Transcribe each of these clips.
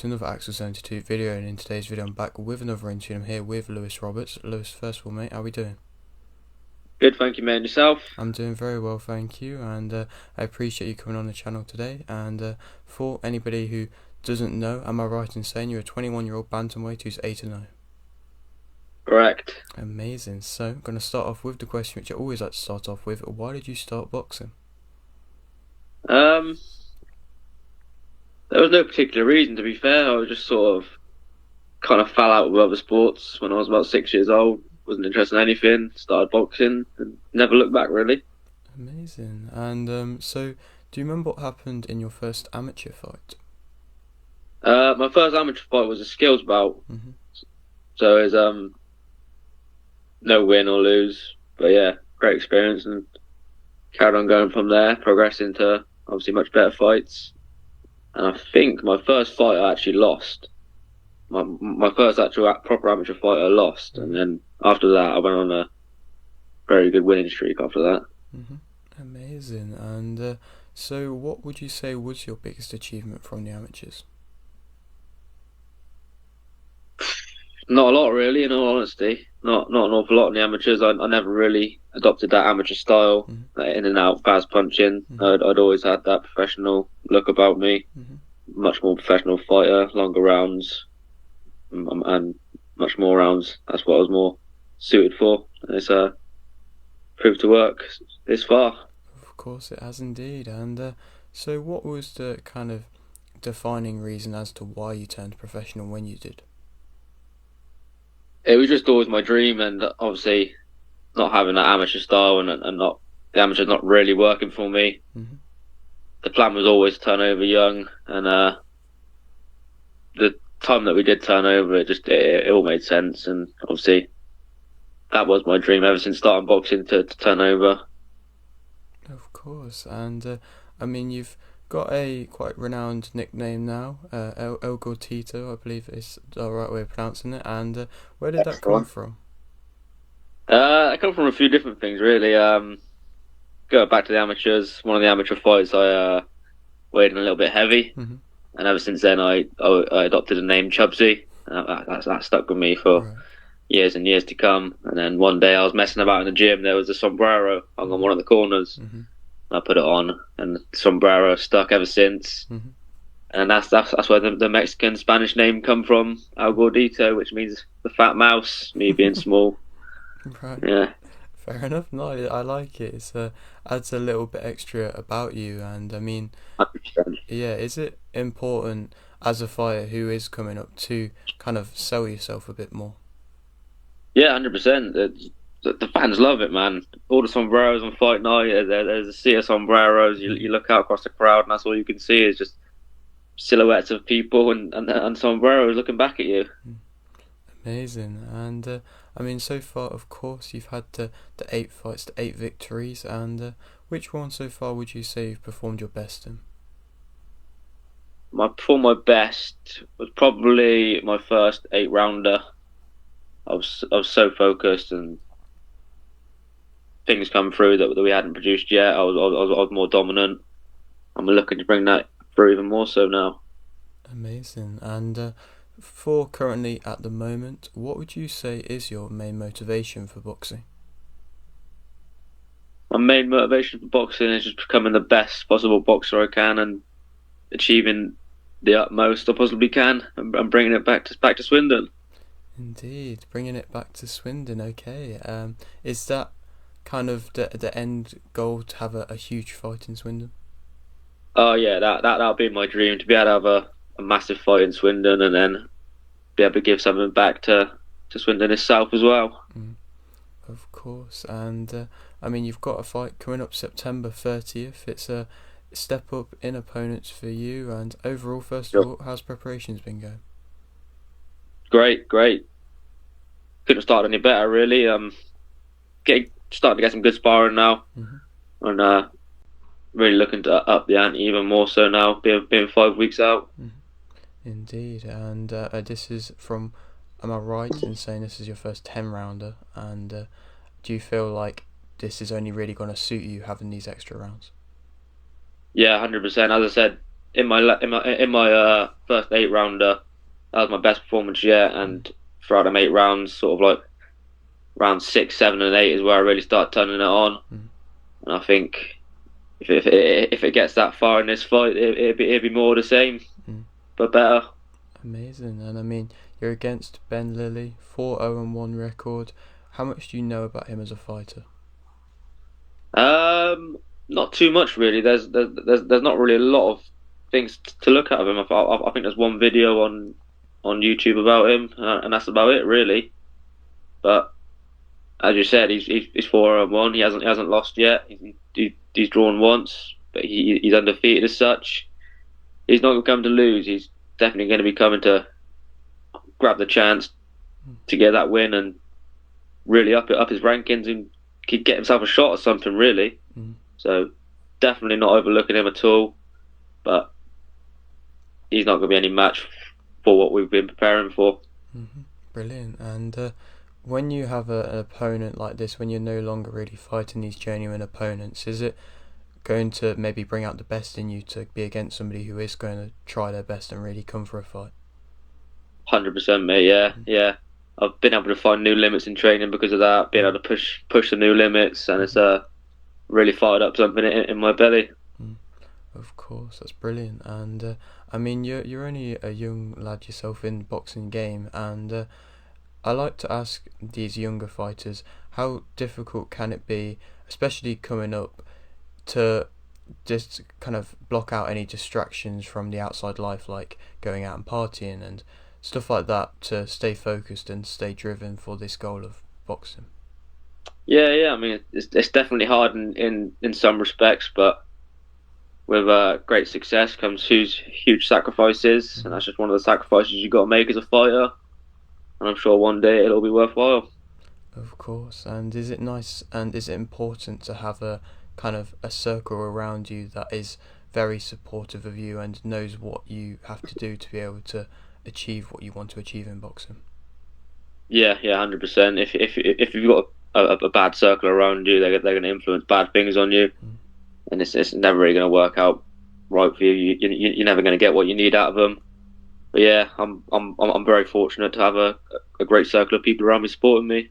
to another Axel 72 video, and in today's video I'm back with another interview. I'm here with Lewis Roberts. Lewis, first of all, mate, how are we doing? Good, thank you, mate. And yourself? I'm doing very well, thank you, and I appreciate you coming on the channel today. And for anybody who doesn't know, am I right in saying you're a 21-year-old bantamweight who's 8-0? Correct. Amazing. So I'm going to start off with the question which I always like to start off with. Why did you start boxing? There was no particular reason, to be fair. I was just sort of kind of fell out with other sports when I was about 6 years old. Wasn't interested in anything. Started boxing and never looked back, really. Amazing. And so do you remember what happened in your first amateur fight? My first amateur fight was a skills bout. Mm-hmm. So it was no win or lose. But yeah, great experience and carried on going from there, progressing to obviously much better fights. And I think my first fight I actually lost. My first actual proper amateur fight I lost, and then after that I went on a very good winning streak after that. Mm-hmm. Amazing. And so what would you say was your biggest achievement from the amateurs? Not a lot, really, in all honesty. Not an awful lot in the amateurs. I never really adopted that amateur style, that in and out, fast punching. I'd always had that professional look about me. Much more professional fighter, longer rounds, and much more rounds. That's what I was more suited for. And it's proved to work this far. Of course it has indeed. And so what was the kind of defining reason as to why you turned professional when you did? It was just always my dream, and obviously not having that amateur style and not the amateur not really working for me. The plan was always to turn over young, and the time that we did turn over, it all made sense, and obviously that was my dream ever since starting boxing to turn over. Of course. And I mean, you've got a quite renowned nickname now, El Gortito, I believe is the right way of pronouncing it. And where did that come from? It come from a few different things, really. Going back to the amateurs, one of the amateur fights I weighed in a little bit heavy, and ever since then I adopted the name Chubsy. That stuck with me for years and years to come. And then one day I was messing about in the gym. There was a sombrero hung on one of the corners. I put it on, and the sombrero stuck ever since. And that's where the Mexican Spanish name come from, El Gordito, which means the fat mouse. Me being small. Right. Yeah. Fair enough. No, I like it. It's adds a little bit extra about you. And I mean, 100%. yeah, is it important as a fighter who is coming up to kind of sell yourself a bit more? Yeah, 100%. The fans love it, man. All the sombreros on fight night. There's a sea of sombreros. You look out across the crowd, and that's all you can see is just silhouettes of people and sombreros looking back at you. Amazing. And I mean, so far, of course, you've had the 8 fights, the 8 victories. And which one so far would you say you've performed your best in? My best was probably my first 8-rounder. I was so focused, and things come through that we hadn't produced yet. I was more dominant, and we're looking to bring that through even more so now. Amazing. And for currently at the moment, what would you say is your main motivation for boxing? My main motivation for boxing is just becoming the best possible boxer I can and achieving the utmost I possibly can, and bringing it back to Swindon. Indeed, bringing it back to Swindon. Okay. Is that kind of the end goal, to have a huge fight in Swindon? Oh yeah, that'll be my dream, to be able to have a massive fight in Swindon, and then be able to give something back to Swindon itself as well. Of course. And I mean, you've got a fight coming up September 30th. It's a step up in opponents for you. And overall, first of all, how's preparations been going? Great. Couldn't have started any better, really. Starting to get some good sparring now, and really looking to up the ante even more so now, being 5 weeks out. Indeed. And this is from, am I right in saying this is your first 10-rounder? And do you feel like this is only really going to suit you, having these extra rounds? Yeah, 100%. As I said, in my first 8 rounder, that was my best performance yet. And throughout them 8 rounds, sort of like round 6, 7, and 8 is where I really start turning it on. And I think if it gets that far in this fight, it'd be more the same, but better. Amazing. And I mean, you're against Ben Lilly, 4-0-1 record. How much do you know about him as a fighter? Not too much really. There's not really a lot of things to look at of him. I think there's one video on YouTube about him, and that's about it really. But as you said, he's 4-1. He hasn't lost yet. He's drawn once, but he's undefeated as such. He's not going to come to lose. He's definitely going to be coming to grab the chance to get that win and really up his rankings and get himself a shot or something really. So definitely not overlooking him at all. But he's not going to be any match for what we've been preparing for. Brilliant. And when you have an opponent like this, when you're no longer really fighting these genuine opponents, is it going to maybe bring out the best in you to be against somebody who is going to try their best and really come for a fight? 100%, mate. Yeah. I've been able to find new limits in training because of that. Being able to push the new limits, and it's really fired up something in my belly. Of course, that's brilliant. And I mean, you're only a young lad yourself in the boxing game, and I like to ask these younger fighters, how difficult can it be, especially coming up, to just kind of block out any distractions from the outside life, like going out and partying and stuff like that, to stay focused and stay driven for this goal of boxing? Yeah. I mean, it's definitely hard in some respects, but with great success comes huge sacrifices, and that's just one of the sacrifices you got to make as a fighter. And I'm sure one day it'll be worthwhile. Of course. And is it nice and is it important to have a kind of a circle around you that is very supportive of you and knows what you have to do to be able to achieve what you want to achieve in boxing? Yeah, 100%. If you've got a bad circle around you, they're going to influence bad things on you, and it's never really going to work out right for you. You're never going to get what you need out of them. But yeah, I'm very fortunate to have a great circle of people around me supporting me.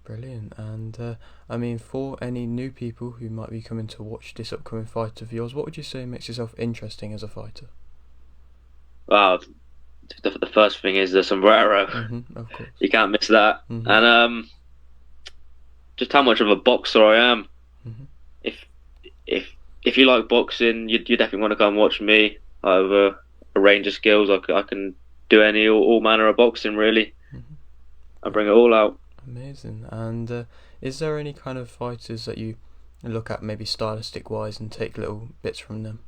Brilliant. And I mean, for any new people who might be coming to watch this upcoming fight of yours, what would you say makes yourself interesting as a fighter? Wow, the first thing is the sombrero. Of course. You can't miss that. And just how much of a boxer I am. If you like boxing, you definitely want to come watch me. I have a range of skills. I can do all manner of boxing really. I bring it all out. Amazing. And is there any kind of fighters that you look at maybe stylistic wise and take little bits from them?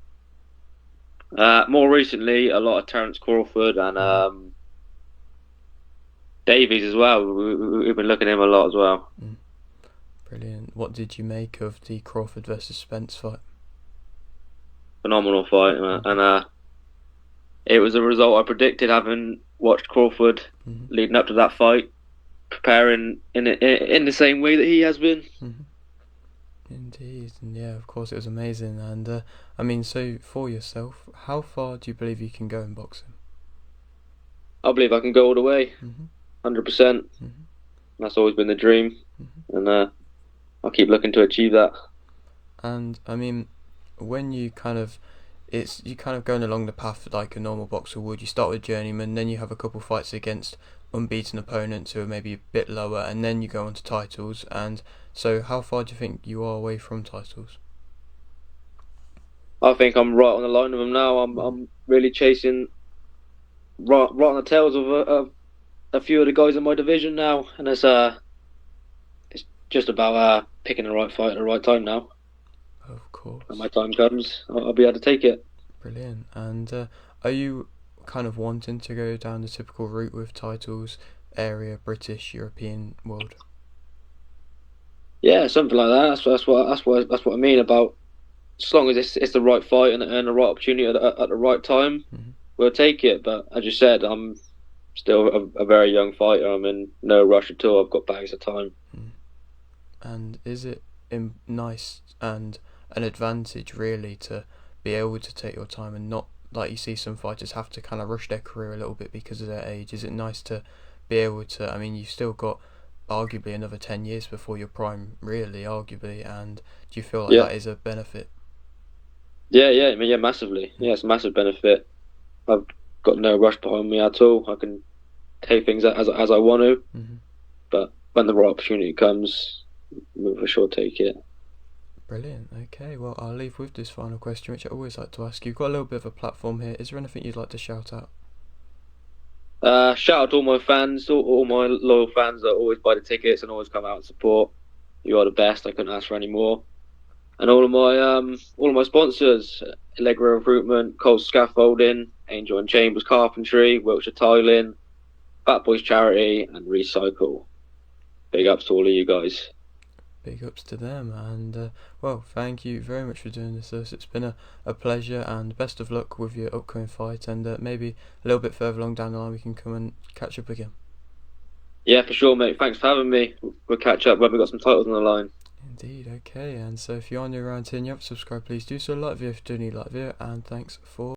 More recently, a lot of Terence Crawford and Davies as well. We've been looking at him a lot as well. Brilliant. What did you make of the Crawford versus Spence fight? Phenomenal fight, and it was a result I predicted, having watched Crawford leading up to that fight, preparing in the same way that he has been. Indeed, and yeah, of course it was amazing. And I mean, so for yourself, how far do you believe you can go in boxing? I believe I can go all the way, 100%. That's always been the dream, and I'll keep looking to achieve that. And I mean, when you kind of going along the path like a normal boxer would. You start with journeyman, then you have a couple fights against unbeaten opponents who are maybe a bit lower, and then you go on to titles. And so how far do you think you are away from titles? I think I'm right on the line of them now. I'm really chasing right on the tails of a few of the guys in my division now, and it's just about picking the right fight at the right time now. Of course. When my time comes, I'll be able to take it. Brilliant. And are you kind of wanting to go down the typical route with titles, area, British, European, world? Yeah, something like that. That's what I mean about. As long as it's the right fight and the right opportunity at the right time, we'll take it. But as you said, I'm still a very young fighter. I'm in no rush at all. I've got bags of time. And is it nice and an advantage really to be able to take your time and not like you see some fighters have to kind of rush their career a little bit because of their age? Is it nice to be able to? I mean, you've still got arguably another 10 years before your prime, really, arguably, and do you feel like Yeah, that is a benefit? yeah. I mean, yeah, massively. Yeah, it's a massive benefit. I've got no rush behind me at all. I can take things as I want to, Mm-hmm. but when the right opportunity comes, we'll for sure take it. Brilliant. Okay, well, I'll leave with this final question, which I always like to ask you. You've got a little bit of a platform here. Is there anything you'd like to shout out? Shout out to all my fans, all my loyal fans that always buy the tickets and always come out and support. You are the best. I couldn't ask for any more. And all of my sponsors: Allegra Recruitment, Coles Scaffolding, Angel and Chambers Carpentry, Wiltshire Tiling, Fat Boys Charity, and Recycle. Big ups to all of you guys. Big ups to them, and well, thank you very much for doing this. It's been a pleasure, and best of luck with your upcoming fight, and maybe a little bit further along down the line we can come and catch up again. Yeah, for sure, mate. Thanks for having me. We'll catch up when we've got some titles on the line. Indeed, okay, and so if you're new around here and you haven't subscribed, please do so. Like the video if you do need like the video, and thanks for